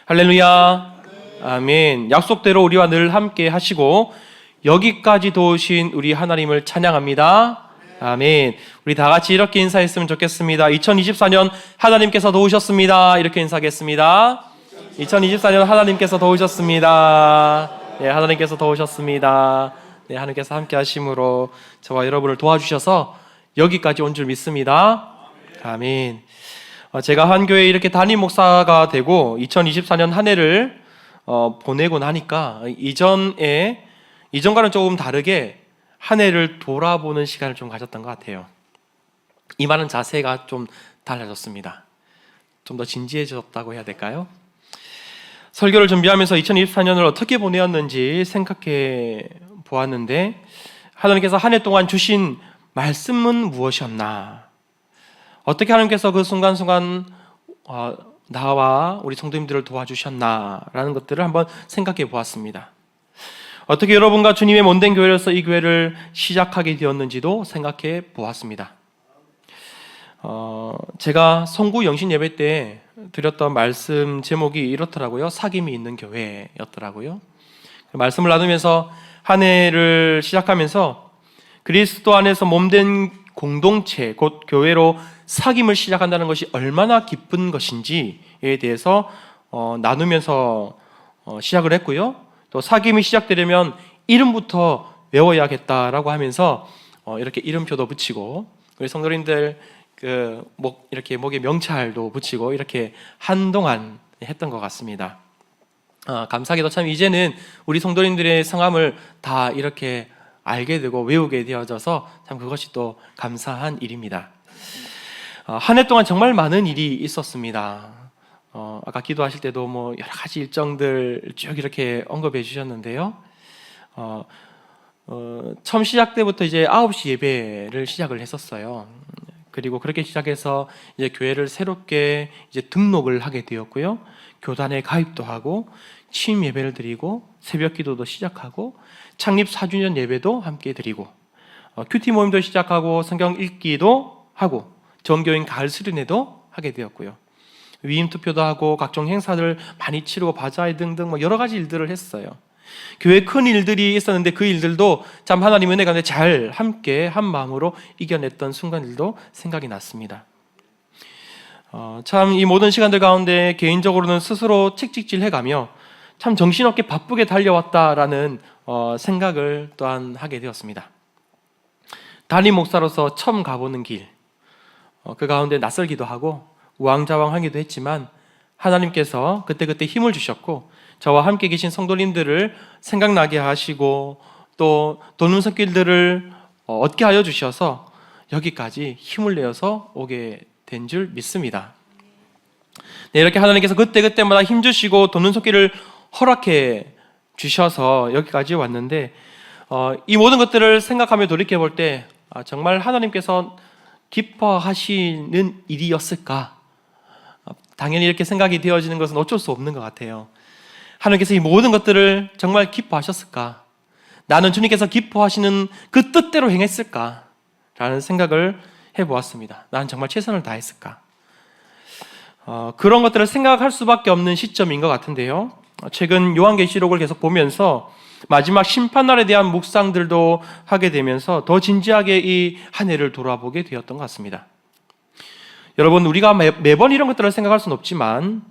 할렐루야. 아멘. 약속대로 우리와 늘 함께 하시고 여기까지 도우신 우리 하나님을 찬양합니다. 아멘. 우리 다 같이 이렇게 인사했으면 좋겠습니다. 2024년 하나님께서 도우셨습니다. 이렇게 인사하겠습니다. 2024년 하나님께서 도우셨습니다. 네, 하나님께서 도우셨습니다. 네, 하나님께서 함께 하심으로 저와 여러분을 도와주셔서 여기까지 온 줄 믿습니다. 아멘. 제가 한 교회에 이렇게 담임 목사가 되고 2024년 한 해를 보내고 나니까 이전과는 조금 다르게 한 해를 돌아보는 시간을 좀 가졌던 것 같아요. 임하는 자세가 좀 달라졌습니다. 좀 더 진지해졌다고 해야 될까요? 설교를 준비하면서 2024년을 어떻게 보내었는지 생각해 보았는데 하나님께서 한 해 동안 주신 말씀은 무엇이었나? 어떻게 하나님께서 그 순간순간 나와 우리 성도님들을 도와주셨나라는 것들을 한번 생각해 보았습니다. 어떻게 여러분과 주님의 몸된 교회로서 이 교회를 시작하게 되었는지도 생각해 보았습니다. 제가 성구 영신 예배 때 드렸던 말씀 제목이 이렇더라고요. 사귐이 있는 교회였더라고요. 말씀을 나누면서 한 해를 시작하면서 그리스도 안에서 몸된 공동체, 곧 교회로 사귐을 시작한다는 것이 얼마나 기쁜 것인지에 대해서 나누면서 시작을 했고요. 또 사귐이 시작되려면 이름부터 외워야겠다라고 하면서 이렇게 이름표도 붙이고 우리 성도님들 이렇게 목에 명찰도 붙이고 이렇게 한동안 했던 것 같습니다. 감사하게도 참 이제는 우리 성도님들의 성함을 다 이렇게 알게 되고 외우게 되어져서 참 그것이 또 감사한 일입니다. 한 해 동안 정말 많은 일이 있었습니다. 아까 기도하실 때도 뭐 여러 가지 일정들 쭉 이렇게 언급해 주셨는데요. 처음 시작 때부터 이제 9시 예배를 시작을 했었어요. 그리고 그렇게 시작해서 이제 교회를 새롭게 이제 등록을 하게 되었고요. 교단에 가입도 하고 취임 예배를 드리고 새벽 기도도 시작하고 창립 4주년 예배도 함께 드리고 큐티 모임도 시작하고 성경 읽기도 하고 정교인 가을 수련회도 하게 되었고요. 위임 투표도 하고 각종 행사들 많이 치르고 바자회 등등 뭐 여러 가지 일들을 했어요. 교회 큰 일들이 있었는데 그 일들도 참 하나님 은혜 가운데 잘 함께 한 마음으로 이겨냈던 순간들도 생각이 났습니다. 참 이 모든 시간들 가운데 개인적으로는 스스로 책찍질해가며 참 정신없게 바쁘게 달려왔다라는 생각을 또한 하게 되었습니다. 담임 목사로서 처음 가보는 길, 그 가운데 낯설기도 하고 우왕좌왕하기도 했지만 하나님께서 그때그때 힘을 주셨고 저와 함께 계신 성도님들을 생각나게 하시고 또 도는 손길들을 얻게 하여 주셔서 여기까지 힘을 내어서 오게 된 줄 믿습니다. 네, 이렇게 하나님께서 그때그때마다 힘 주시고 도는 손길을 허락해 주셔서 여기까지 왔는데 이 모든 것들을 생각하며 돌이켜볼 때 정말 하나님께서 기뻐하시는 일이었을까? 당연히 이렇게 생각이 되어지는 것은 어쩔 수 없는 것 같아요. 하나님께서 이 모든 것들을 정말 기뻐하셨을까? 나는 주님께서 기뻐하시는 그 뜻대로 행했을까? 라는 생각을 해보았습니다. 나는 정말 최선을 다했을까? 그런 것들을 생각할 수밖에 없는 시점인 것 같은데요. 최근 요한계시록을 계속 보면서 마지막 심판날에 대한 묵상들도 하게 되면서 더 진지하게 이 한 해를 돌아보게 되었던 것 같습니다. 여러분, 우리가 매번 이런 것들을 생각할 수는 없지만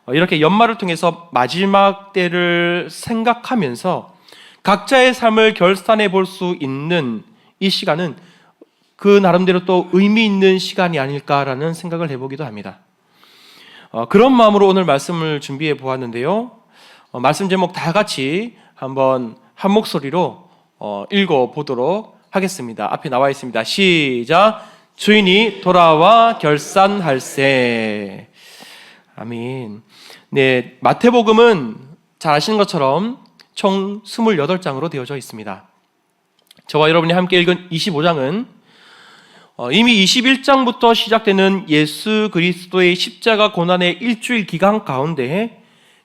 이렇게 연말을 통해서 마지막 때를 생각하면서 각자의 삶을 결산해 볼 수 있는 이 시간은 그 나름대로 또 의미 있는 시간이 아닐까라는 생각을 해보기도 합니다. 그런 마음으로 오늘 말씀을 준비해 보았는데요. 말씀 제목 다 같이 한번 한 목소리로 읽어보도록 하겠습니다. 앞에 나와 있습니다. 시작! 주인이 돌아와 결산할세. 아멘. 네, 마태복음은 잘 아시는 것처럼 총 28장으로 되어져 있습니다. 저와 여러분이 함께 읽은 25장은 이미 21장부터 시작되는 예수 그리스도의 십자가 고난의 일주일 기간 가운데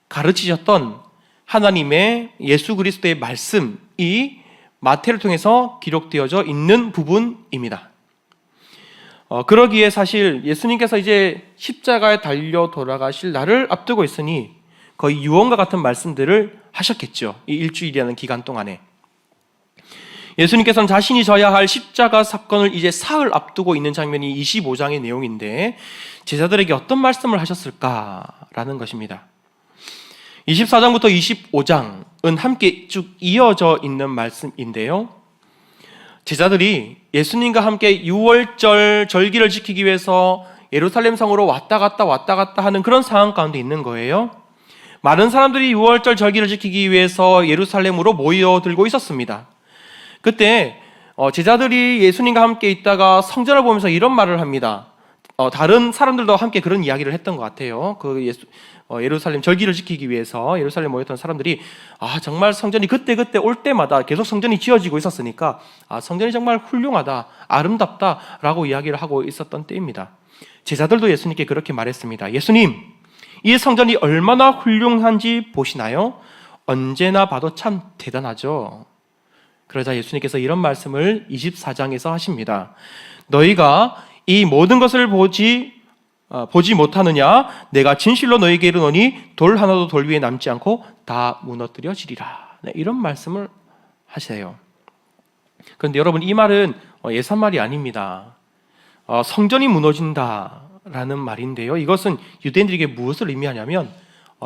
가르치셨던 하나님의 예수 그리스도의 말씀이 마태를 통해서 기록되어져 있는 부분입니다. 그러기에 사실 예수님께서 이제 십자가에 달려 돌아가실 날을 앞두고 있으니 거의 유언과 같은 말씀들을 하셨겠죠. 이 일주일이라는 기간 동안에. 예수님께서는 자신이 져야 할 십자가 사건을 이제 사흘 앞두고 있는 장면이 25장의 내용인데 제자들에게 어떤 말씀을 하셨을까라는 것입니다. 24장부터 25장은 함께 쭉 이어져 있는 말씀인데요. 제자들이 예수님과 함께 6월절 절기를 지키기 위해서 예루살렘 성으로 왔다 갔다 하는 그런 상황 가운데 있는 거예요. 많은 사람들이 6월절 절기를 지키기 위해서 예루살렘으로 모여들고 있었습니다. 그때 제자들이 예수님과 함께 있다가 성전을 보면서 이런 말을 합니다. 다른 사람들도 함께 그런 이야기를 했던 것 같아요. 예루살렘 절기를 지키기 위해서 예루살렘 모였던 사람들이 정말 성전이 그때 올 때마다 계속 성전이 지어지고 있었으니까 성전이 정말 훌륭하다, 아름답다라고 이야기를 하고 있었던 때입니다. 제자들도 예수님께 그렇게 말했습니다. 예수님, 이 성전이 얼마나 훌륭한지 보시나요? 언제나 봐도 참 대단하죠. 그러자 예수님께서 이런 말씀을 24장에서 하십니다. 너희가 이 모든 것을 보지 못하느냐? 내가 진실로 너희에게 이르노니 돌 하나도 돌 위에 남지 않고 다 무너뜨려지리라. 네, 이런 말씀을 하세요. 그런데 여러분, 이 말은 예산말이 아닙니다. 성전이 무너진다라는 말인데요. 이것은 유대인들에게 무엇을 의미하냐면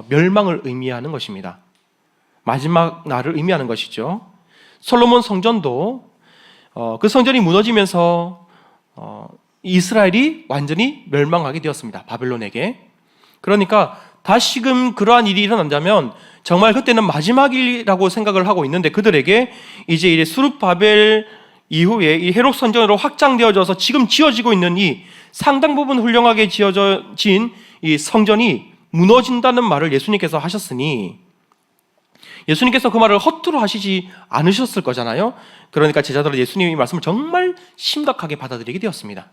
멸망을 의미하는 것입니다. 마지막 날을 의미하는 것이죠. 솔로몬 성전도 그 성전이 무너지면서 이스라엘이 완전히 멸망하게 되었습니다. 바벨론에게. 그러니까 다시금 그러한 일이 일어난다면 정말 그때는 마지막이라고 생각을 하고 있는데 그들에게 이제 수룹바벨 이후에 이 헤롯 성전으로 확장되어져서 지금 지어지고 있는 이 상당 부분 훌륭하게 지어진 이 성전이 무너진다는 말을 예수님께서 하셨으니 예수님께서 그 말을 허투루 하시지 않으셨을 거잖아요. 그러니까 제자들은 예수님의 말씀을 정말 심각하게 받아들이게 되었습니다.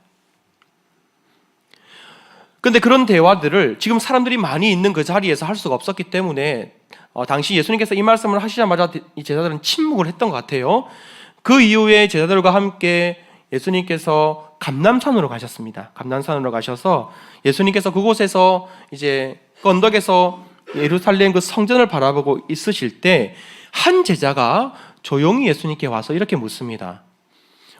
그런데 그런 대화들을 지금 사람들이 많이 있는 그 자리에서 할 수가 없었기 때문에 당시 예수님께서 이 말씀을 하시자마자 이 제자들은 침묵을 했던 것 같아요. 그 이후에 제자들과 함께 예수님께서 감람산으로 가셨습니다. 감람산으로 가셔서 예수님께서 그곳에서 이제 그 언덕에서 예루살렘 그 성전을 바라보고 있으실 때 한 제자가 조용히 예수님께 와서 이렇게 묻습니다.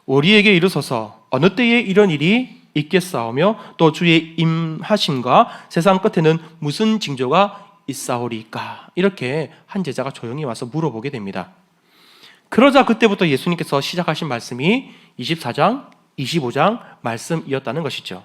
우리에게 이르소서 어느 때에 이런 일이 있겠사오며 또 주의 임하심과 세상 끝에는 무슨 징조가 있사오리까? 이렇게 한 제자가 조용히 와서 물어보게 됩니다. 그러자 그때부터 예수님께서 시작하신 말씀이 24장, 25장 말씀이었다는 것이죠.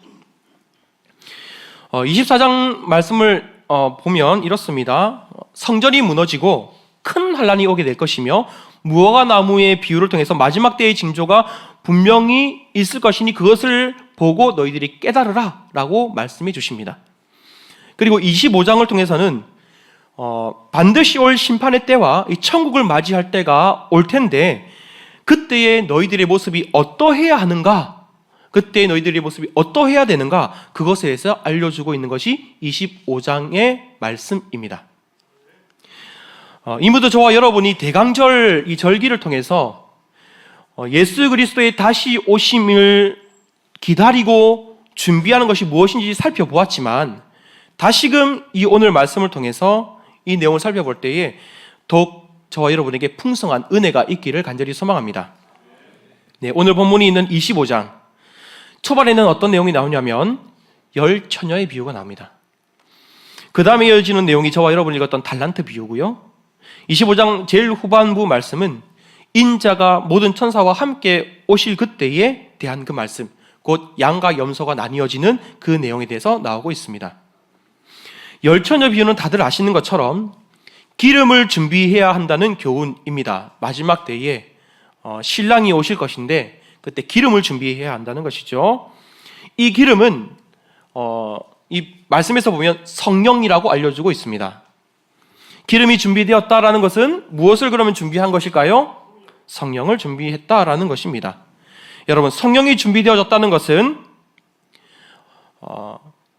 24장 말씀을 보면 이렇습니다. 성전이 무너지고 큰 환란이 오게 될 것이며 무화과 나무의 비유를 통해서 마지막 때의 징조가 분명히 있을 것이니 그것을 보고 너희들이 깨달으라 라고 말씀해 주십니다. 그리고 25장을 통해서는 반드시 올 심판의 때와 이 천국을 맞이할 때가 올 텐데 그때의 너희들의 모습이 어떠해야 하는가, 그때의 너희들의 모습이 어떠해야 되는가, 그것에 대해서 알려주고 있는 것이 25장의 말씀입니다. 이무도 저와 여러분이 대강절 이 절기를 통해서 예수 그리스도의 다시 오심을 기다리고 준비하는 것이 무엇인지 살펴보았지만 다시금 이 오늘 말씀을 통해서 이 내용을 살펴볼 때에 더욱 저와 여러분에게 풍성한 은혜가 있기를 간절히 소망합니다. 네, 오늘 본문이 있는 25장 초반에는 어떤 내용이 나오냐면 열 처녀의 비유가 나옵니다. 그 다음에 이어지는 내용이 저와 여러분이 읽었던 달란트 비유고요. 25장 제일 후반부 말씀은 인자가 모든 천사와 함께 오실 그때에 대한 그 말씀, 곧 양과 염소가 나뉘어지는 그 내용에 대해서 나오고 있습니다. 열 처녀 비유는 다들 아시는 것처럼 기름을 준비해야 한다는 교훈입니다. 마지막 때에 신랑이 오실 것인데 그때 기름을 준비해야 한다는 것이죠. 이 기름은 이 말씀에서 보면 성령이라고 알려주고 있습니다. 기름이 준비되었다라는 것은 무엇을 그러면 준비한 것일까요? 성령을 준비했다라는 것입니다. 여러분, 성령이 준비되어졌다는 것은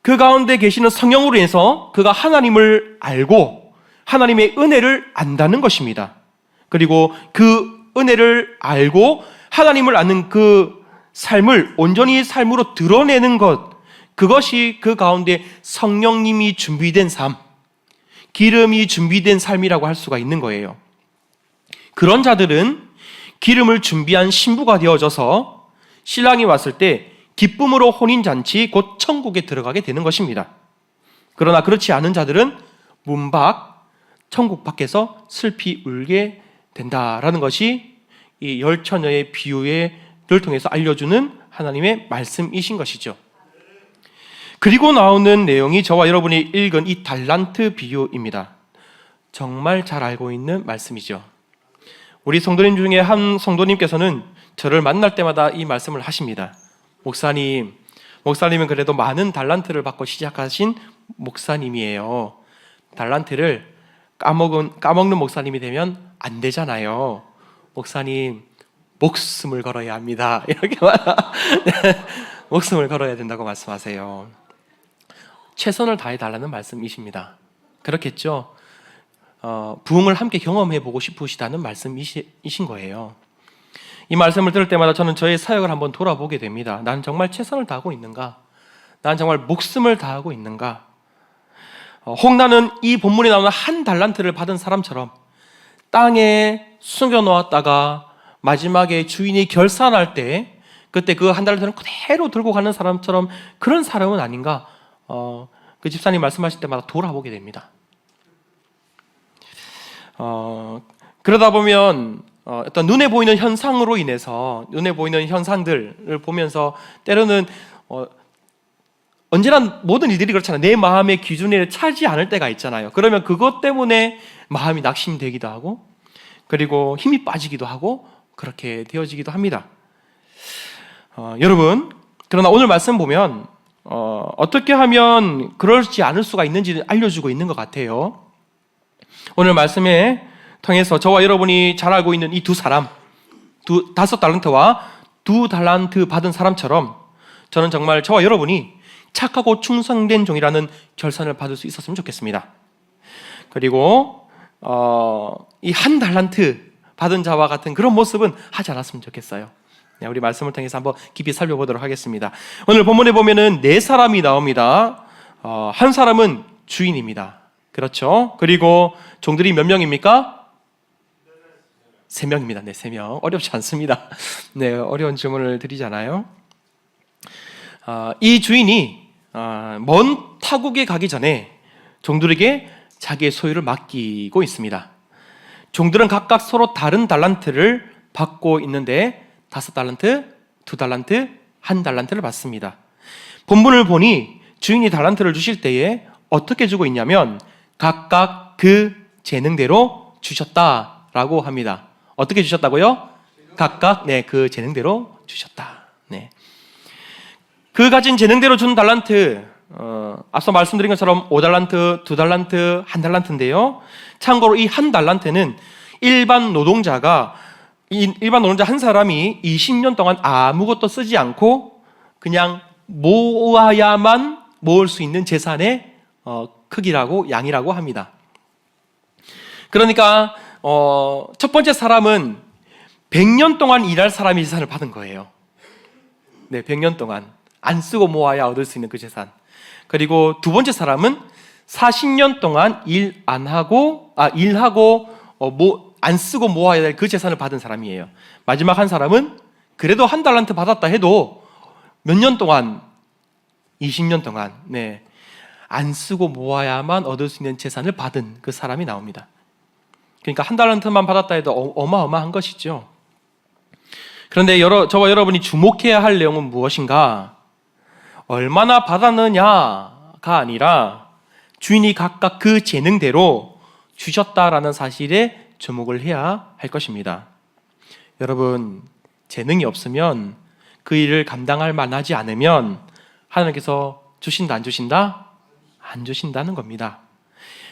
그 가운데 계시는 성령으로 인해서 그가 하나님을 알고 하나님의 은혜를 안다는 것입니다. 그리고 그 은혜를 알고 하나님을 아는 그 삶을 온전히 삶으로 드러내는 것, 그것이 그 가운데 성령님이 준비된 삶, 기름이 준비된 삶이라고 할 수가 있는 거예요. 그런 자들은 기름을 준비한 신부가 되어져서 신랑이 왔을 때 기쁨으로 혼인잔치 곧 천국에 들어가게 되는 것입니다. 그러나 그렇지 않은 자들은 문 밖, 천국 밖에서 슬피 울게 된다라는 것이 이 열 처녀의 비유를 통해서 알려주는 하나님의 말씀이신 것이죠. 그리고 나오는 내용이 저와 여러분이 읽은 이 달란트 비유입니다. 정말 잘 알고 있는 말씀이죠. 우리 성도님 중에 한 성도님께서는 저를 만날 때마다 이 말씀을 하십니다. 목사님은 그래도 많은 달란트를 받고 시작하신 목사님이에요. 달란트를 까먹는 목사님이 되면 안 되잖아요. 목사님, 목숨을 걸어야 합니다. 이렇게 목숨을 걸어야 된다고 말씀하세요. 최선을 다해달라는 말씀이십니다. 그렇겠죠? 부흥을 함께 경험해보고 싶으시다는 말씀이신 거예요. 이 말씀을 들을 때마다 저는 저의 사역을 한번 돌아보게 됩니다. 나는 정말 최선을 다하고 있는가? 나는 정말 목숨을 다하고 있는가? 혹 나는 이 본문에 나오는 한 달란트를 받은 사람처럼 땅에 숨겨놓았다가 마지막에 주인이 결산할 때 그때 그 한 달란트를 그대로 들고 가는 사람처럼 그런 사람은 아닌가? 그 집사님 말씀하실 때마다 돌아보게 됩니다. 그러다 보면 어떤 눈에 보이는 현상으로 인해서 눈에 보이는 현상들을 보면서 때로는 언제나 모든 이들이 그렇잖아요. 내 마음의 기준에 차지 않을 때가 있잖아요. 그러면 그것 때문에 마음이 낙심되기도 하고 그리고 힘이 빠지기도 하고 그렇게 되어지기도 합니다. 여러분, 그러나 오늘 말씀 보면 어떻게 하면 그러지 않을 수가 있는지 알려주고 있는 것 같아요. 오늘 말씀에 통해서 저와 여러분이 잘 알고 있는 이 두 사람, 5달란트와 2달란트 받은 사람처럼 저는 정말 저와 여러분이 착하고 충성된 종이라는 결산을 받을 수 있었으면 좋겠습니다. 그리고 이 1달란트 받은 자와 같은 그런 모습은 하지 않았으면 좋겠어요. 우리 말씀을 통해서 한번 깊이 살펴보도록 하겠습니다. 오늘 본문에 보면은 4사람이 나옵니다. 한 사람은 주인입니다. 그렇죠? 그리고 종들이 몇 명입니까? 3명입니다. 네, 3명. 어렵지 않습니다. 네, 어려운 질문을 드리잖아요. 이 주인이 먼 타국에 가기 전에 종들에게 자기의 소유를 맡기고 있습니다. 종들은 각각 서로 다른 달란트를 받고 있는데 5달란트, 2달란트, 1달란트를 받습니다. 본문을 보니 주인이 달란트를 주실 때에 어떻게 주고 있냐면 각각 그 재능대로 주셨다라고 합니다. 어떻게 주셨다고요? 각각 그 재능대로 주셨다. 네. 그 가진 재능대로 준 달란트, 앞서 말씀드린 것처럼 5달란트, 2달란트, 1달란트인데요. 참고로 이 1달란트는 일반 노동자 한 사람이 20년 동안 아무것도 쓰지 않고 그냥 모아야만 모을 수 있는 재산의 크기라고 양이라고 합니다. 그러니까 첫 번째 사람은 100년 동안 일할 사람이 재산을 받은 거예요. 네, 100년 동안 안 쓰고 모아야 얻을 수 있는 그 재산. 그리고 두 번째 사람은 40년 동안 일하고 안 쓰고 모아야 될 그 재산을 받은 사람이에요. 마지막 한 사람은 그래도 1달란트 받았다 해도 몇 년 동안 20년 동안 안 쓰고 모아야만 얻을 수 있는 재산을 받은 그 사람이 나옵니다. 그러니까 1달란트만 받았다 해도 어마어마한 것이죠. 그런데 저와 여러분이 주목해야 할 내용은 무엇인가? 얼마나 받았느냐가 아니라 주인이 각각 그 재능대로 주셨다라는 사실에 주목을 해야 할 것입니다. 여러분, 재능이 없으면 그 일을 감당할 만하지 않으면 하나님께서 주신다 안 주신다? 안 주신다는 겁니다.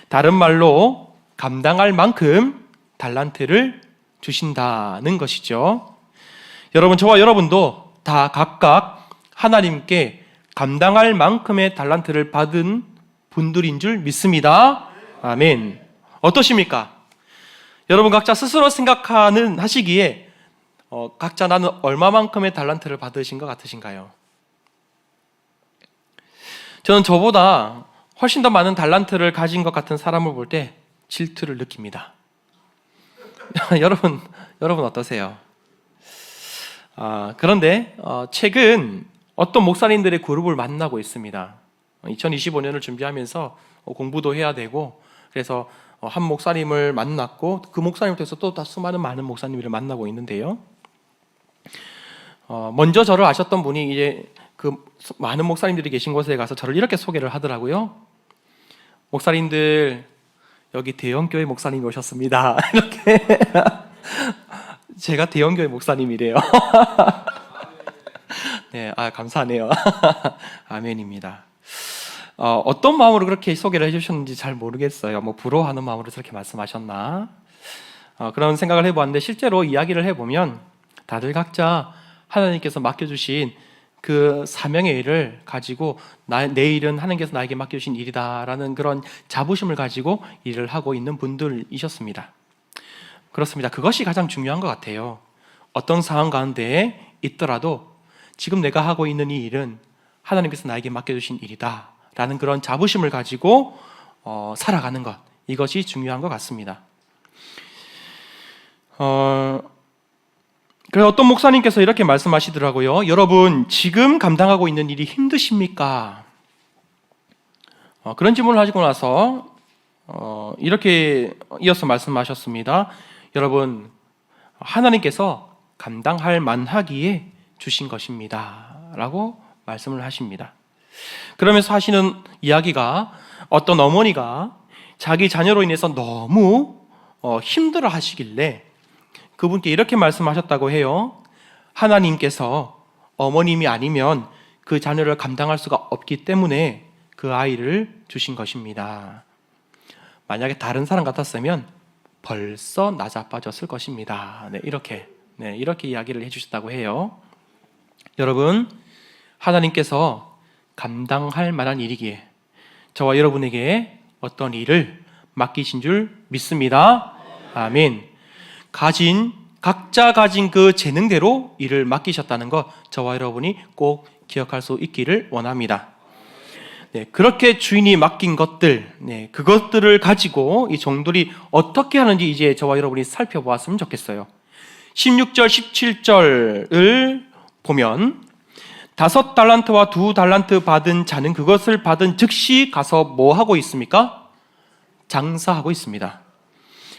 다른 말로 감당할 만큼 달란트를 주신다는 것이죠. 여러분, 저와 여러분도 다 각각 하나님께 감당할 만큼의 달란트를 받은 분들인 줄 믿습니다. 아멘. 어떠십니까? 여러분 각자 스스로 하시기에 각자 나는 얼마만큼의 달란트를 받으신 것 같으신가요? 저는 저보다 훨씬 더 많은 달란트를 가진 것 같은 사람을 볼 때 질투를 느낍니다. 여러분 어떠세요? 그런데 최근 어떤 목사님들의 그룹을 만나고 있습니다. 2025년을 준비하면서 공부도 해야 되고, 그래서 한 목사님을 만났고 그 목사님을 통해서 또 수많은 많은 목사님들을 만나고 있는데요. 먼저 저를 아셨던 분이 이제 그 많은 목사님들이 계신 곳에 가서 저를 이렇게 소개를 하더라고요. 목사님들, 여기 대형교회 목사님이 오셨습니다. 이렇게. 제가 대형교회 목사님이래요. 네, 감사하네요. 아멘입니다. 어떤 마음으로 그렇게 소개를 해주셨는지 잘 모르겠어요. 뭐 부러워하는 마음으로 그렇게 말씀하셨나? 그런 생각을 해보았는데, 실제로 이야기를 해보면 다들 각자 하나님께서 맡겨주신 그 사명의 일을 가지고 내 일은 하나님께서 나에게 맡겨주신 일이다라는 그런 자부심을 가지고 일을 하고 있는 분들이셨습니다. 그렇습니다. 그것이 가장 중요한 것 같아요. 어떤 상황 가운데 있더라도 지금 내가 하고 있는 이 일은 하나님께서 나에게 맡겨주신 일이다 라는 그런 자부심을 가지고 살아가는 것, 이것이 중요한 것 같습니다. 그래서 어떤 목사님께서 이렇게 말씀하시더라고요. 여러분, 지금 감당하고 있는 일이 힘드십니까? 그런 질문을 하시고 나서 이렇게 이어서 말씀하셨습니다. 여러분, 하나님께서 감당할 만하기에 주신 것입니다 라고 말씀을 하십니다. 그러면서 하시는 이야기가, 어떤 어머니가 자기 자녀로 인해서 너무 힘들어 하시길래 그분께 이렇게 말씀하셨다고 해요. 하나님께서 어머님이 아니면 그 자녀를 감당할 수가 없기 때문에 그 아이를 주신 것입니다. 만약에 다른 사람 같았으면 벌써 나자빠졌을 것입니다. 이렇게 이야기를 해주셨다고 해요. 여러분, 하나님께서 감당할 만한 일이기에 저와 여러분에게 어떤 일을 맡기신 줄 믿습니다. 아멘. 각자 가진 그 재능대로 일을 맡기셨다는 것, 저와 여러분이 꼭 기억할 수 있기를 원합니다. 그렇게 주인이 맡긴 것들, 그것들을 가지고 이 종들이 어떻게 하는지 이제 저와 여러분이 살펴보았으면 좋겠어요. 16절, 17절을 보면 5달란트와 2달란트 받은 자는 그것을 받은 즉시 가서 뭐 하고 있습니까? 장사하고 있습니다.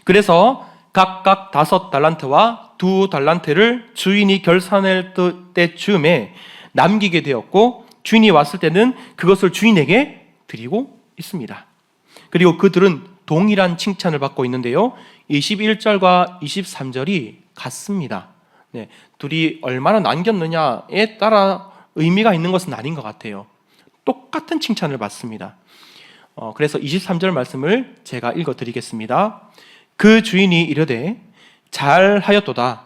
그래서 각각 5달란트와 2달란트를 주인이 결산할 때쯤에 남기게 되었고, 주인이 왔을 때는 그것을 주인에게 드리고 있습니다. 그리고 그들은 동일한 칭찬을 받고 있는데요, 21절과 23절이 같습니다. 둘이 얼마나 남겼느냐에 따라 의미가 있는 것은 아닌 것 같아요. 똑같은 칭찬을 받습니다. 그래서 23절 말씀을 제가 읽어드리겠습니다. 그 주인이 이르되 잘하였도다.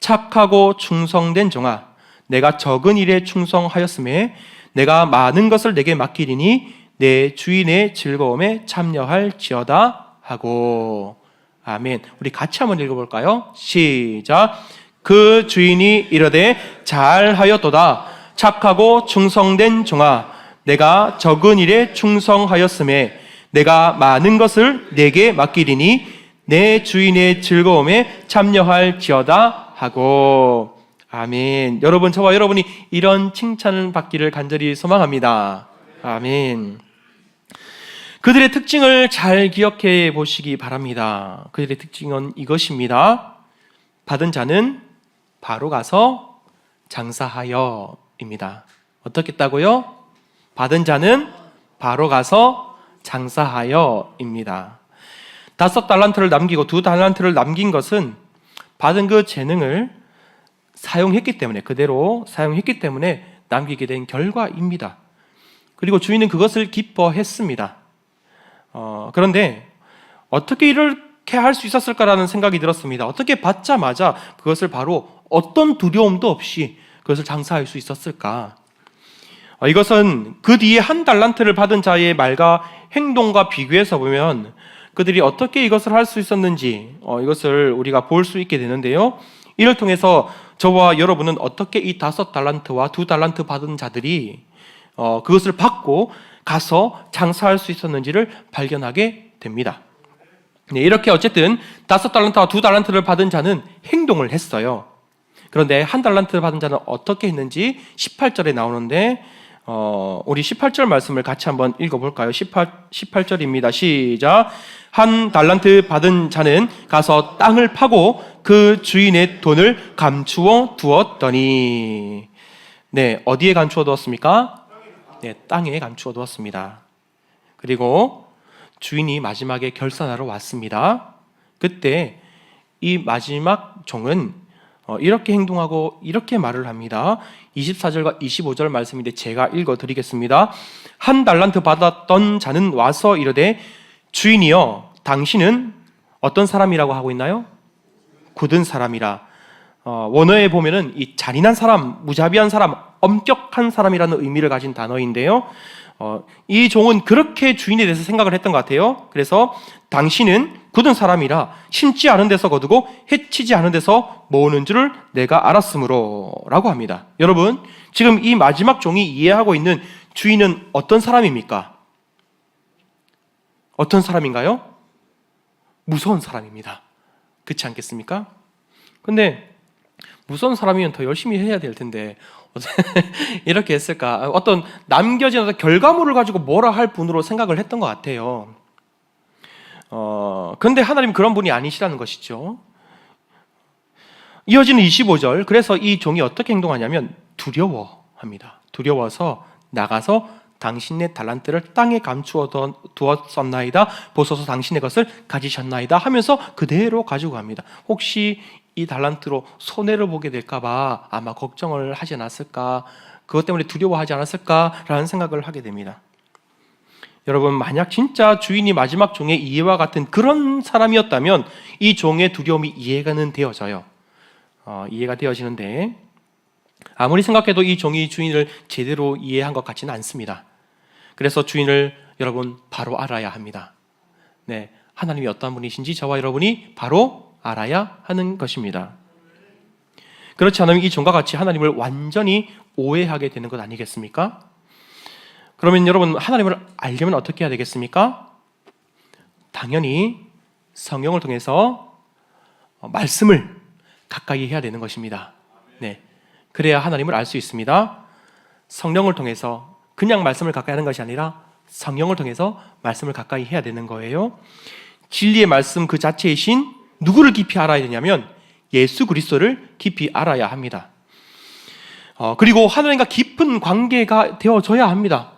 착하고 충성된 종아, 내가 적은 일에 충성하였음에 내가 많은 것을 내게 맡기리니 내 주인의 즐거움에 참여할지어다 하고. 아멘. 우리 같이 한번 읽어볼까요? 시작. 그 주인이 이르되 잘하였도다. 착하고 충성된 종아, 내가 적은 일에 충성하였음에 내가 많은 것을 내게 맡기리니 내 주인의 즐거움에 참여할지어다 하고. 아멘. 여러분, 저와 여러분이 이런 칭찬을 받기를 간절히 소망합니다. 아멘. 그들의 특징을 잘 기억해 보시기 바랍니다. 그들의 특징은 이것입니다. 받은 자는 바로 가서 장사하여입니다. 어떻게 했다고요? 받은 자는 바로 가서 장사하여입니다. 5달란트를 남기고 2달란트를 남긴 것은 받은 그 재능을 사용했기 때문에, 그대로 사용했기 때문에 남기게 된 결과입니다. 그리고 주인은 그것을 기뻐했습니다. 그런데 어떻게 이렇게 할 수 있었을까라는 생각이 들었습니다. 어떻게 받자마자 그것을 바로 어떤 두려움도 없이 그것을 장사할 수 있었을까? 이것은 그 뒤에 1달란트를 받은 자의 말과 행동과 비교해서 보면 그들이 어떻게 이것을 할 수 있었는지 이것을 우리가 볼 수 있게 되는데요, 이를 통해서 저와 여러분은 어떻게 이 5달란트와 2달란트 받은 자들이 그것을 받고 가서 장사할 수 있었는지를 발견하게 됩니다. 네, 이렇게 어쨌든 5달란트와 2달란트를 받은 자는 행동을 했어요. 그런데 1달란트 받은 자는 어떻게 했는지 18절에 나오는데 우리 18절 말씀을 같이 한번 읽어볼까요? 18절입니다. 시작. 1달란트 받은 자는 가서 땅을 파고 그 주인의 돈을 감추어 두었더니, 네, 어디에 감추어 두었습니까? 네, 땅에 감추어 두었습니다. 그리고 주인이 마지막에 결산하러 왔습니다. 그때 이 마지막 종은 이렇게 행동하고 이렇게 말을 합니다. 24절과 25절 말씀인데 제가 읽어드리겠습니다. 1달란트 받았던 자는 와서 이르되 주인이여 당신은 어떤 사람이라고 하고 있나요? 굳은 사람이라. 원어에 보면은 이 잔인한 사람, 무자비한 사람, 엄격한 사람이라는 의미를 가진 단어인데요. 이 종은 그렇게 주인에 대해서 생각을 했던 것 같아요. 그래서 당신은 굳은 사람이라 심지 않은 데서 거두고 해치지 않은 데서 모으는 줄을 내가 알았으므로 라고 합니다. 여러분, 지금 이 마지막 종이 이해하고 있는 주인은 어떤 사람입니까? 어떤 사람인가요? 무서운 사람입니다. 그렇지 않겠습니까? 근데 무서운 사람이면 더 열심히 해야 될 텐데 이렇게 했을까? 어떤 남겨진 어떤 결과물을 가지고 뭐라 할 분으로 생각을 했던 것 같아요. 근데 하나님은 그런 분이 아니시라는 것이죠. 이어지는 25절. 그래서 이 종이 어떻게 행동하냐면 두려워합니다. 두려워서 나가서 당신의 달란트를 땅에 감추어 두었었나이다. 보소서 당신의 것을 가지셨나이다 하면서 그대로 가지고 갑니다. 혹시 이 달란트로 손해를 보게 될까봐 아마 걱정을 하지 않았을까, 그것 때문에 두려워하지 않았을까라는 생각을 하게 됩니다. 여러분, 만약 진짜 주인이 마지막 종의 이해와 같은 그런 사람이었다면 이 종의 두려움이 이해가는 되어져요. 이해가 되어지는데 아무리 생각해도 이 종이 주인을 제대로 이해한 것 같지는 않습니다. 그래서 주인을 여러분 바로 알아야 합니다. 네, 하나님이 어떤 분이신지 저와 여러분이 바로 알아야 하는 것입니다. 그렇지 않으면 이 종과 같이 하나님을 완전히 오해하게 되는 것 아니겠습니까? 그러면 여러분, 하나님을 알려면 어떻게 해야 되겠습니까? 당연히 성경을 통해서 말씀을 가까이 해야 되는 것입니다. 네, 그래야 하나님을 알 수 있습니다. 성령을 통해서 그냥 말씀을 가까이 하는 것이 아니라 성령을 통해서 말씀을 가까이 해야 되는 거예요. 진리의 말씀 그 자체이신 누구를 깊이 알아야 되냐면 예수 그리스도를 깊이 알아야 합니다. 그리고 하나님과 깊은 관계가 되어져야 합니다.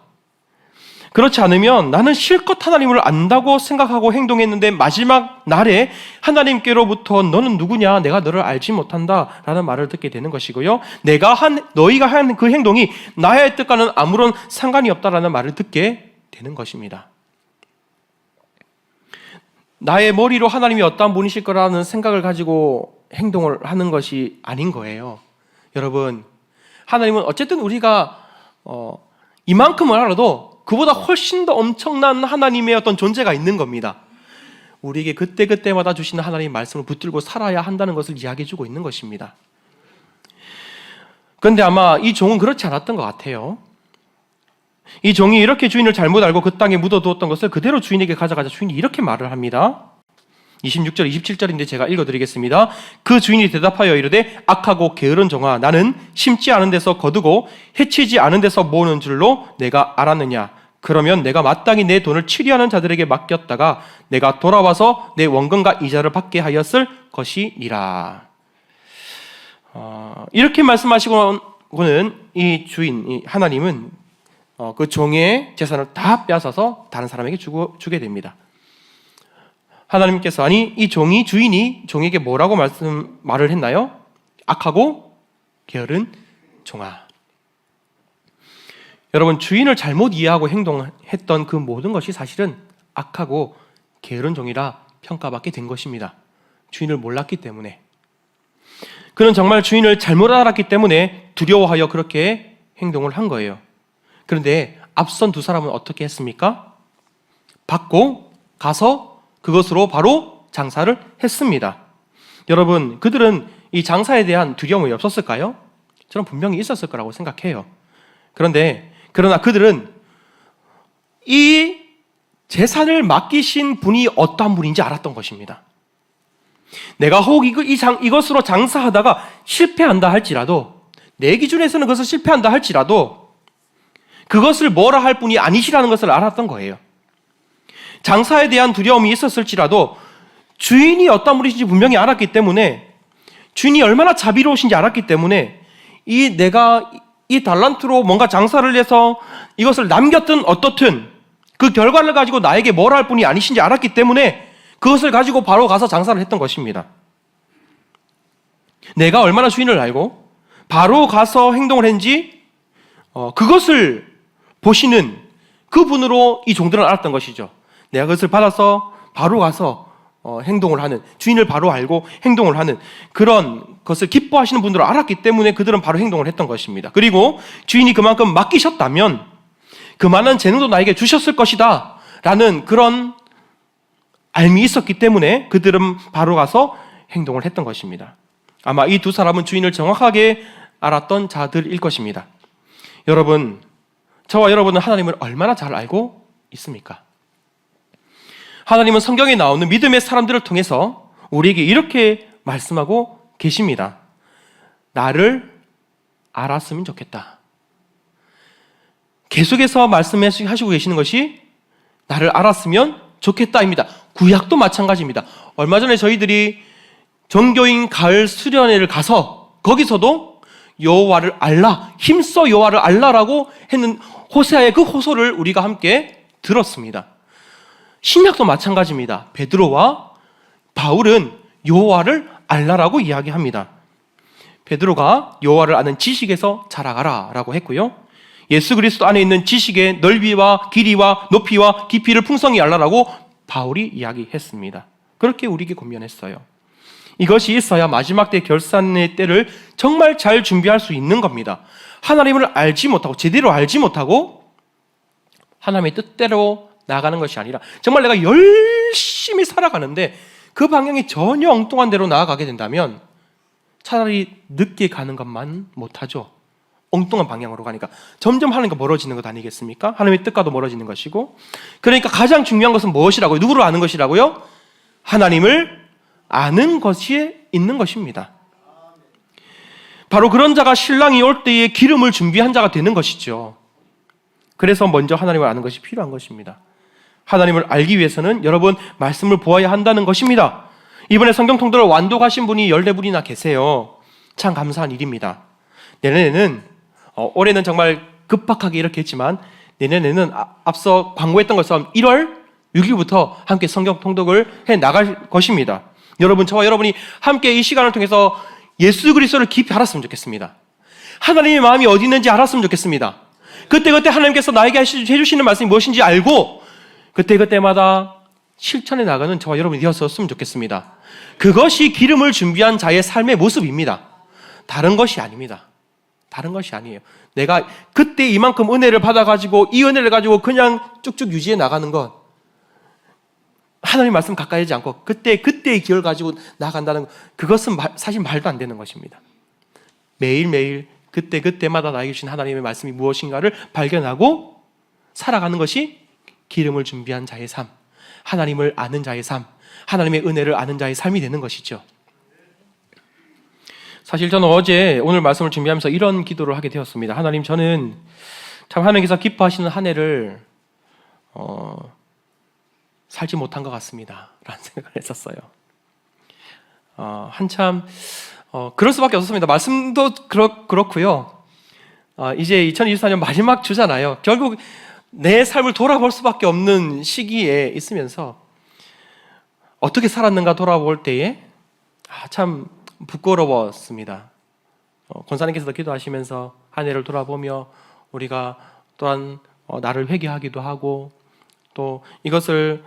그렇지 않으면 나는 실컷 하나님을 안다고 생각하고 행동했는데 마지막 날에 하나님께로부터 너는 누구냐, 내가 너를 알지 못한다 라는 말을 듣게 되는 것이고요, 너희가 한 그 행동이 나의 뜻과는 아무런 상관이 없다라는 말을 듣게 되는 것입니다. 나의 머리로 하나님이 어떠한 분이실 거라는 생각을 가지고 행동을 하는 것이 아닌 거예요. 여러분, 하나님은 어쨌든 우리가 이만큼을 알아도 그보다 훨씬 더 엄청난 하나님의 어떤 존재가 있는 겁니다. 우리에게 그때그때마다 주시는 하나님의 말씀을 붙들고 살아야 한다는 것을 이야기해 주고 있는 것입니다. 그런데 아마 이 종은 그렇지 않았던 것 같아요. 이 종이 이렇게 주인을 잘못 알고 그 땅에 묻어두었던 것을 그대로 주인에게 가져가자 주인이 이렇게 말을 합니다. 26절, 27절인데 제가 읽어드리겠습니다. 그 주인이 대답하여 이르되 악하고 게으른 종아, 나는 심지 않은 데서 거두고 해치지 않은 데서 모으는 줄로 내가 알았느냐. 그러면 내가 마땅히 내 돈을 치리하는 자들에게 맡겼다가 내가 돌아와서 내 원금과 이자를 받게 하였을 것이니라. 이렇게 말씀하시고는 이 주인, 이 하나님은 그 종의 재산을 다 빼앗아서 다른 사람에게 주게 됩니다. 하나님께서, 아니 이 주인이 종에게 뭐라고 말을 했나요? 악하고 게으른 종아. 여러분, 주인을 잘못 이해하고 행동했던 그 모든 것이 사실은 악하고 게으른 종이라 평가받게 된 것입니다. 주인을 몰랐기 때문에. 그는 정말 주인을 잘못 알았기 때문에 두려워하여 그렇게 행동을 한 거예요. 그런데 앞선 두 사람은 어떻게 했습니까? 받고 가서 그것으로 바로 장사를 했습니다. 여러분, 그들은 이 장사에 대한 두려움이 없었을까요? 저는 분명히 있었을 거라고 생각해요. 그러나 그들은 이 재산을 맡기신 분이 어떠한 분인지 알았던 것입니다. 내가 혹 이것으로 장사하다가 실패한다 할지라도, 내 기준에서는 그것을 실패한다 할지라도 그것을 뭐라 할 분이 아니시라는 것을 알았던 거예요. 장사에 대한 두려움이 있었을지라도 주인이 어떤 분이신지 분명히 알았기 때문에, 주인이 얼마나 자비로우신지 알았기 때문에, 내가 이 달란트로 뭔가 장사를 해서 이것을 남겼든 어떻든 그 결과를 가지고 나에게 뭐라 할 분이 아니신지 알았기 때문에 그것을 가지고 바로 가서 장사를 했던 것입니다. 내가 얼마나 주인을 알고 바로 가서 행동을 했는지 그것을 보시는 그분으로 이 종들은 알았던 것이죠. 내가 그것을 받아서 바로 가서 행동을 하는, 주인을 바로 알고 행동을 하는 그런 것을 기뻐하시는 분들을 알았기 때문에 그들은 바로 행동을 했던 것입니다. 그리고 주인이 그만큼 맡기셨다면 그만한 재능도 나에게 주셨을 것이다 라는 그런 알미 있었기 때문에 그들은 바로 가서 행동을 했던 것입니다. 아마 이 두 사람은 주인을 정확하게 알았던 자들일 것입니다. 여러분, 저와 여러분은 하나님을 얼마나 잘 알고 있습니까? 하나님은 성경에 나오는 믿음의 사람들을 통해서 우리에게 이렇게 말씀하고 계십니다. 나를 알았으면 좋겠다. 계속해서 말씀하시고 계시는 것이 나를 알았으면 좋겠다입니다. 구약도 마찬가지입니다. 얼마 전에 저희들이 정교인 가을 수련회를 가서 거기서도 여호와를 알라, 힘써 여호와를 알라라고 했는 호세아의 그 호소를 우리가 함께 들었습니다. 신약도 마찬가지입니다. 베드로와 바울은 여호와를 알라라고 이야기합니다. 베드로가 여호와를 아는 지식에서 자라가라라고 했고요. 예수 그리스도 안에 있는 지식의 넓이와 길이와 높이와 깊이를 풍성히 알라라고 바울이 이야기했습니다. 그렇게 우리에게 권면했어요. 이것이 있어야 마지막 때 결산의 때를 정말 잘 준비할 수 있는 겁니다. 하나님을 알지 못하고, 제대로 알지 못하고 하나님의 뜻대로 나가는 것이 아니라 정말 내가 열심히 살아가는데 그 방향이 전혀 엉뚱한 대로 나아가게 된다면 차라리 늦게 가는 것만 못하죠. 엉뚱한 방향으로 가니까 점점 하나님과 멀어지는 것 아니겠습니까? 하나님의 뜻과도 멀어지는 것이고. 그러니까 가장 중요한 것은 무엇이라고요? 누구를 아는 것이라고요? 하나님을 아는 것이 있는 것입니다. 바로 그런 자가 신랑이 올 때에 기름을 준비한 자가 되는 것이죠. 그래서 먼저 하나님을 아는 것이 필요한 것입니다. 하나님을 알기 위해서는 여러분 말씀을 보아야 한다는 것입니다. 이번에 성경 통독을 완독하신 분이 14분이나 계세요. 참 감사한 일입니다. 내년에는 올해는 정말 급박하게 이렇게 했지만 내년에는 앞서 광고했던 것처럼 1월 6일부터 함께 성경 통독을 해 나갈 것입니다. 여러분, 저와 여러분이 함께 이 시간을 통해서 예수 그리스도를 깊이 알았으면 좋겠습니다. 하나님의 마음이 어디 있는지 알았으면 좋겠습니다. 그때그때 하나님께서 나에게 해주시는 말씀이 무엇인지 알고 그때그때마다 실천해 나가는 저와 여러분이 되었으면 좋겠습니다. 그것이 기름을 준비한 자의 삶의 모습입니다. 다른 것이 아닙니다. 다른 것이 아니에요. 내가 그때 이만큼 은혜를 받아가지고 이 은혜를 가지고 그냥 쭉쭉 유지해 나가는 것, 하나님 말씀 가까이 하지 않고 그때의 기회를 가지고 나간다는 것, 그것은 사실 말도 안 되는 것입니다. 매일매일 그때마다 나에게 주신 하나님의 말씀이 무엇인가를 발견하고 살아가는 것이 기름을 준비한 자의 삶, 하나님을 아는 자의 삶, 하나님의 은혜를 아는 자의 삶이 되는 것이죠. 사실 저는 오늘 말씀을 준비하면서 이런 기도를 하게 되었습니다. 하나님, 저는 참 하나님께서 기뻐하시는 한 해를 살지 못한 것 같습니다 라는 생각을 했었어요. 한참 그럴 수밖에 없었습니다. 말씀도 그렇고요. 이제 2024년 마지막 주잖아요. 결국 내 삶을 돌아볼 수밖에 없는 시기에 있으면서 어떻게 살았는가 돌아볼 때에 참 부끄러웠습니다. 권사님께서도 기도하시면서 한 해를 돌아보며 우리가 또한 나를 회개하기도 하고 또 이것을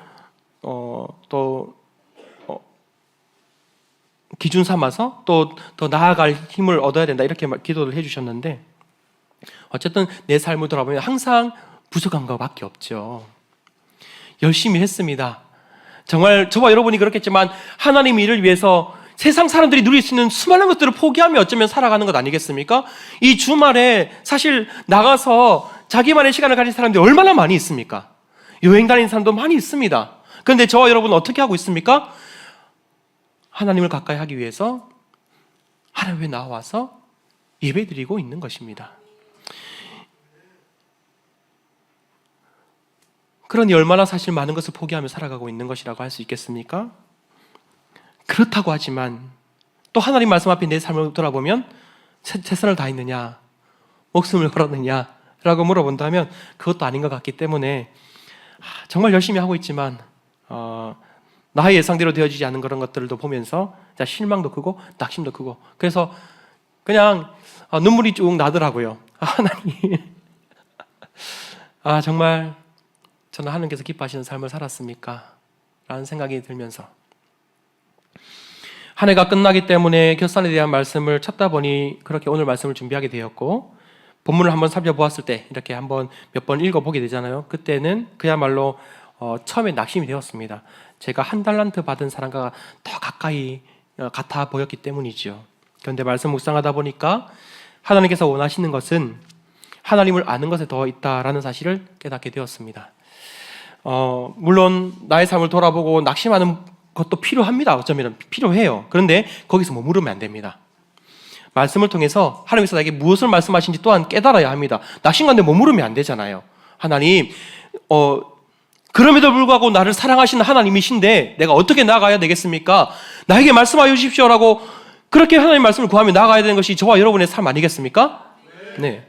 기준 삼아서 또 더 나아갈 힘을 얻어야 된다 이렇게 기도를 해주셨는데, 어쨌든 내 삶을 돌아보면 항상 부족한 것밖에 없죠. 열심히 했습니다. 정말 저와 여러분이 그렇겠지만 하나님 일을 위해서 세상 사람들이 누릴 수 있는 수많은 것들을 포기하며 어쩌면 살아가는 것 아니겠습니까? 이 주말에 사실 나가서 자기만의 시간을 가진 사람들이 얼마나 많이 있습니까? 여행 다니는 사람도 많이 있습니다. 그런데 저와 여러분은 어떻게 하고 있습니까? 하나님을 가까이 하기 위해서 하나님 앞에 나와서 예배드리고 있는 것입니다. 그러니 얼마나 사실 많은 것을 포기하며 살아가고 있는 것이라고 할 수 있겠습니까? 그렇다고 하지만 또 하나님 말씀 앞에 내 삶을 돌아보면 최선을 다했느냐, 목숨을 걸었느냐 라고 물어본다면 그것도 아닌 것 같기 때문에 정말 열심히 하고 있지만 나의 예상대로 되어지지 않은 그런 것들도 보면서 실망도 크고 낙심도 크고, 그래서 그냥 눈물이 쭉 나더라고요. 하나님, 정말 저는 하나님께서 기뻐하시는 삶을 살았습니까? 라는 생각이 들면서 한 해가 끝나기 때문에 결산에 대한 말씀을 찾다 보니 그렇게 오늘 말씀을 준비하게 되었고, 본문을 한번 살펴보았을 때 이렇게 한번 몇 번 읽어보게 되잖아요. 그때는 그야말로 처음에 낙심이 되었습니다. 제가 한 달란트 받은 사람과 더 가까이 같아 보였기 때문이죠. 그런데 말씀 묵상하다 보니까 하나님께서 원하시는 것은 하나님을 아는 것에 더 있다라는 사실을 깨닫게 되었습니다. 물론 나의 삶을 돌아보고 낙심하는 것도 필요합니다. 어쩌면 필요해요. 그런데 거기서 머무르면 안 됩니다. 말씀을 통해서 하나님께서 나에게 무엇을 말씀하신지 또한 깨달아야 합니다. 낙심 가운데 머무르면 안 되잖아요. 하나님, 그럼에도 불구하고 나를 사랑하시는 하나님이신데 내가 어떻게 나아가야 되겠습니까? 나에게 말씀하여 주십시오라고 그렇게 하나님 말씀을 구하며 나아가야 되는 것이 저와 여러분의 삶 아니겠습니까? 네.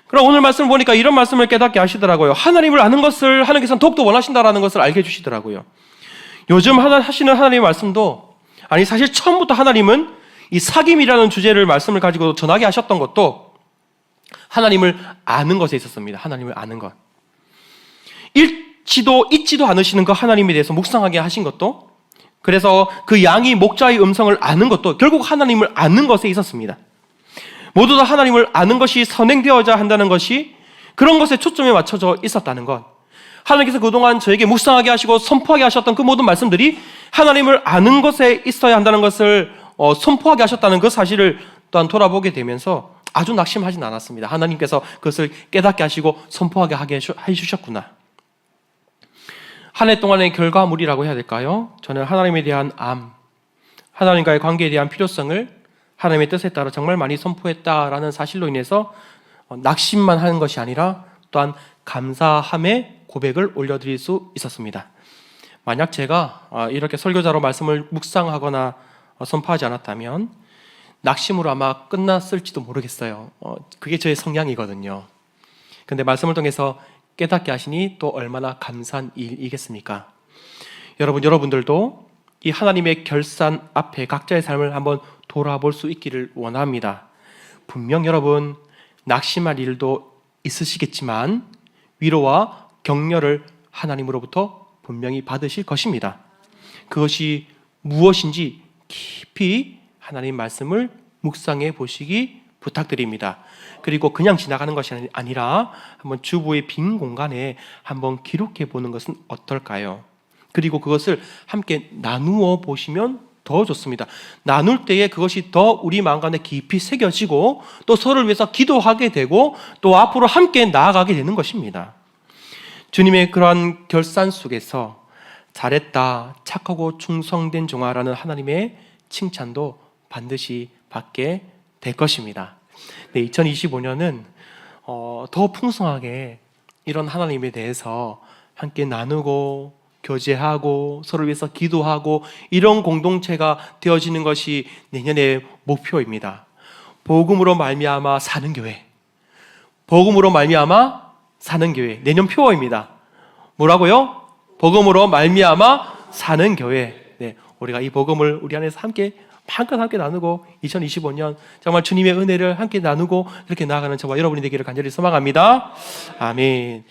그럼 오늘 말씀을 보니까 이런 말씀을 깨닫게 하시더라고요. 하나님을 아는 것을 하나님께서는 더욱더 원하신다라는 것을 알게 해주시더라고요. 요즘 하시는 하나님의 말씀도, 아니 사실 처음부터 하나님은 이 사귐이라는 주제를 말씀을 가지고 전하게 하셨던 것도 하나님을 아는 것에 있었습니다. 하나님을 아는 것. 잊지도 않으시는 그 하나님에 대해서 묵상하게 하신 것도, 그래서 그 양이 목자의 음성을 아는 것도 결국 하나님을 아는 것에 있었습니다. 모두 다 하나님을 아는 것이 선행되어야 한다는 것이 그런 것에 초점에 맞춰져 있었다는 것, 하나님께서 그동안 저에게 묵상하게 하시고 선포하게 하셨던 그 모든 말씀들이 하나님을 아는 것에 있어야 한다는 것을 선포하게 하셨다는 그 사실을 또한 돌아보게 되면서 아주 낙심하진 않았습니다. 하나님께서 그것을 깨닫게 하시고 선포하게 하게 해주셨구나. 한 해 동안의 결과물이라고 해야 될까요? 저는 하나님에 대한 하나님과의 관계에 대한 필요성을 하나님의 뜻에 따라 정말 많이 선포했다라는 사실로 인해서 낙심만 하는 것이 아니라 또한 감사함의 고백을 올려드릴 수 있었습니다. 만약 제가 이렇게 설교자로 말씀을 묵상하거나 선포하지 않았다면 낙심으로 아마 끝났을지도 모르겠어요. 그게 저의 성향이거든요. 그런데 말씀을 통해서 깨닫게 하시니 또 얼마나 감사한 일이겠습니까? 여러분들도 이 하나님의 결산 앞에 각자의 삶을 한번 돌아볼 수 있기를 원합니다. 분명 여러분 낙심할 일도 있으시겠지만 위로와 격려를 하나님으로부터 분명히 받으실 것입니다. 그것이 무엇인지 깊이 하나님 말씀을 묵상해 보시기 부탁드립니다. 그리고 그냥 지나가는 것이 아니라 한번 주보의 빈 공간에 한번 기록해 보는 것은 어떨까요? 그리고 그것을 함께 나누어 보시면 더 좋습니다. 나눌 때에 그것이 더 우리 마음 가운데 깊이 새겨지고 또 서로를 위해서 기도하게 되고 또 앞으로 함께 나아가게 되는 것입니다. 주님의 그러한 결산 속에서 잘했다, 착하고 충성된 종아라는 하나님의 칭찬도 반드시 받게 될 것입니다. 네, 2025년은 더 풍성하게 이런 하나님에 대해서 함께 나누고 교제하고 서로를 위해서 기도하고 이런 공동체가 되어지는 것이 내년의 목표입니다. 복음으로 말미암아 사는 교회, 복음으로 말미암아 사는 교회, 내년 표어입니다. 뭐라고요? 복음으로 말미암아 사는 교회. 네, 우리가 이 복음을 우리 안에서 함께 한껏 함께 나누고 2025년 정말 주님의 은혜를 함께 나누고 이렇게 나아가는 저와 여러분이 되기를 간절히 소망합니다. 아멘.